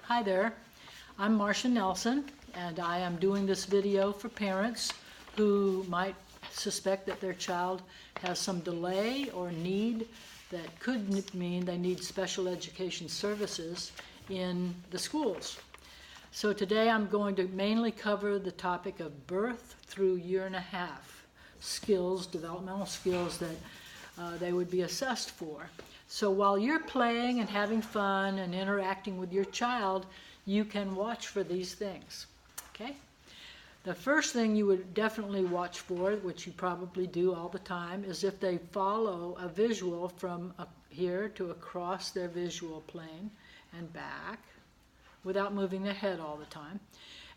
Hi there, I'm Marcia Nelson, and I am doing this video for parents who might suspect that their child has some delay or need that could mean they need special education services in the schools. So today I'm going to mainly cover the topic of birth through 1.5 years skills, developmental skills that they would be assessed for. So while you're playing and having fun and interacting with your child, you can watch for these things, okay? The first thing you would definitely watch for, which you probably do all the time, is if they follow a visual from here to across their visual plane and back without moving their head all the time.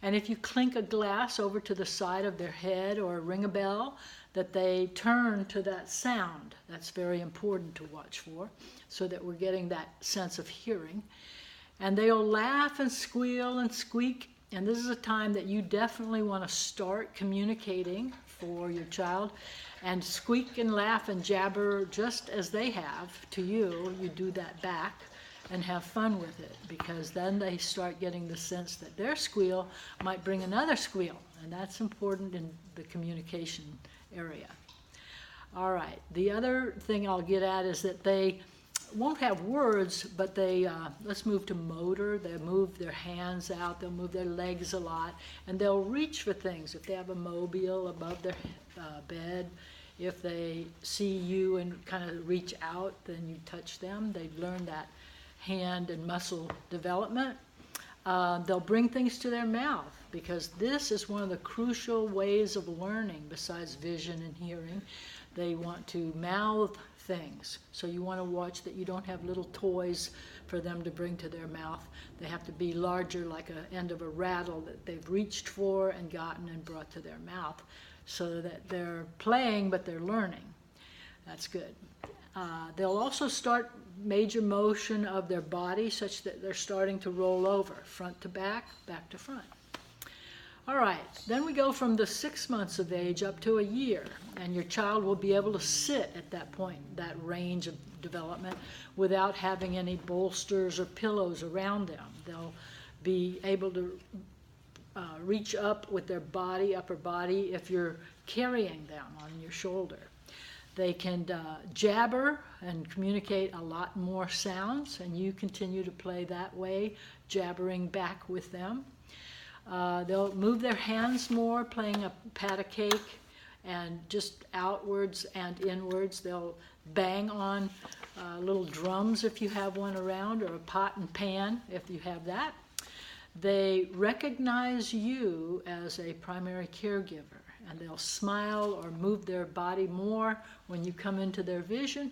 And if you clink a glass over to the side of their head or ring a bell, that they turn to that sound. That's very important to watch for, so that we're getting that sense of hearing. And they'll laugh and squeal and squeak, and this is a time that you definitely want to start communicating for your child. And squeak and laugh and jabber just as they have to you, you do that back. And have fun with it, because then they start getting the sense that their squeal might bring another squeal, and that's important in the communication area. All right, the other thing I'll get at is that they won't have words, but they, let's move to motor. They move their hands out, they'll move their legs a lot, and they'll reach for things. If they have a mobile above their bed, if they see you and kind of reach out, then you touch them. They learn that hand and muscle development. They'll bring things to their mouth, because this is one of the crucial ways of learning besides vision and hearing. They want to mouth things. So you want to watch that you don't have little toys for them to bring to their mouth. They have to be larger, like an end of a rattle that they've reached for and gotten and brought to their mouth, so that they're playing but they're learning. That's good. They'll also start major motion of their body such that they're starting to roll over, front to back, back to front. All right, then we go from the 6 months of age up to 1 year, and your child will be able to sit at that point, that range of development, without having any bolsters or pillows around them. They'll be able to reach up with their body, upper body, if you're carrying them on your shoulder. They can jabber and communicate a lot more sounds, and you continue to play that way, jabbering back with them. They'll move their hands more, playing a pat a cake, and just outwards and inwards. They'll bang on little drums if you have one around, or a pot and pan if you have that. They recognize you as a primary caregiver, and they'll smile or move their body more when you come into their vision,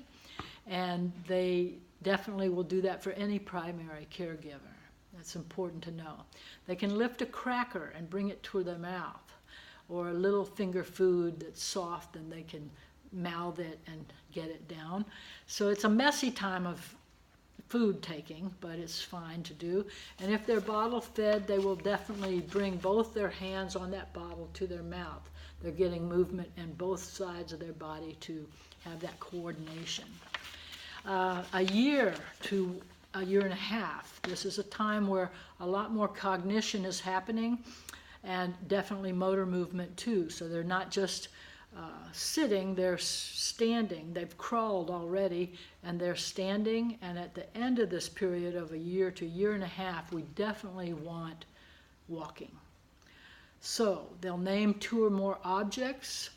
and they definitely will do that for any primary caregiver. That's important to know. They can lift a cracker and bring it to their mouth, or a little finger food that's soft, and they can mouth it and get it down. So it's a messy time of food taking, but it's fine to do. And if they're bottle fed, they will definitely bring both their hands on that bottle to their mouth. They're getting movement in both sides of their body to have that coordination. 1 year to 1.5 years, this is a time where a lot more cognition is happening, and definitely motor movement too. So they're not just sitting, they're standing. They've crawled already, and they're standing. And at the end of this period of 1 year to 1.5 years, we definitely want walking. So they'll name 2 or more objects,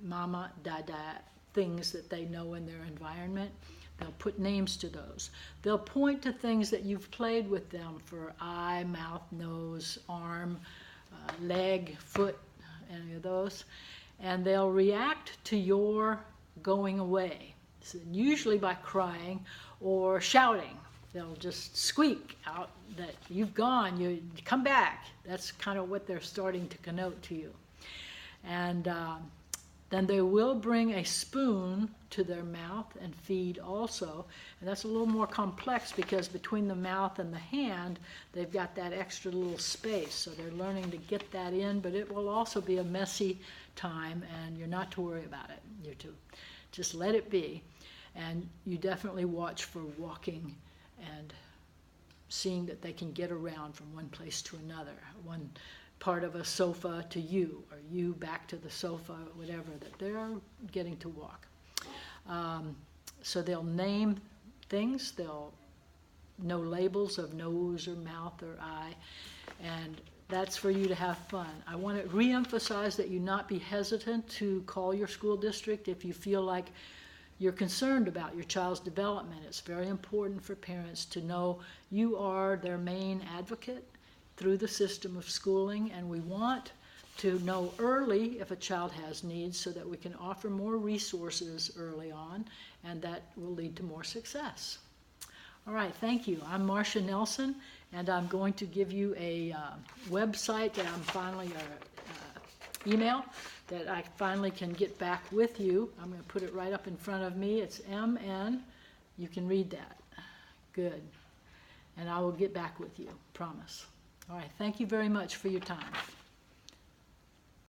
mama, dada, things that they know in their environment. They'll put names to those. They'll point to things that you've played with them for eye, mouth, nose, arm, leg, foot, any of those. And they'll react to your going away, so usually by crying or shouting. They'll just squeak out that you've gone, you come back. That's kind of what they're starting to connote to you. And then they will bring a spoon to their mouth and feed also. And that's a little more complex, because between the mouth and the hand, they've got that extra little space. So they're learning to get that in, but it will also be a messy time, and you're not to worry about it. You're to just let it be. And you definitely watch for walking and seeing that they can get around from one place to another, one part of a sofa to you, or you back to the sofa, whatever, that they're getting to walk. So they'll name things, they'll know labels of nose or mouth or eye, and that's for you to have fun. I want to re-emphasize that you not be hesitant to call your school district if you feel like you're concerned about your child's development. It's very important for parents to know you are their main advocate through the system of schooling, and we want to know early if a child has needs so that we can offer more resources early on, and that will lead to more success. All right, thank you. I'm Marcia Nelson, and I'm going to give you a website that I'm finally, email that I finally can get back with you. I'm going to put it right up in front of me. It's MN. You can read that. Good. And I will get back with you, promise. All right, thank you very much for your time.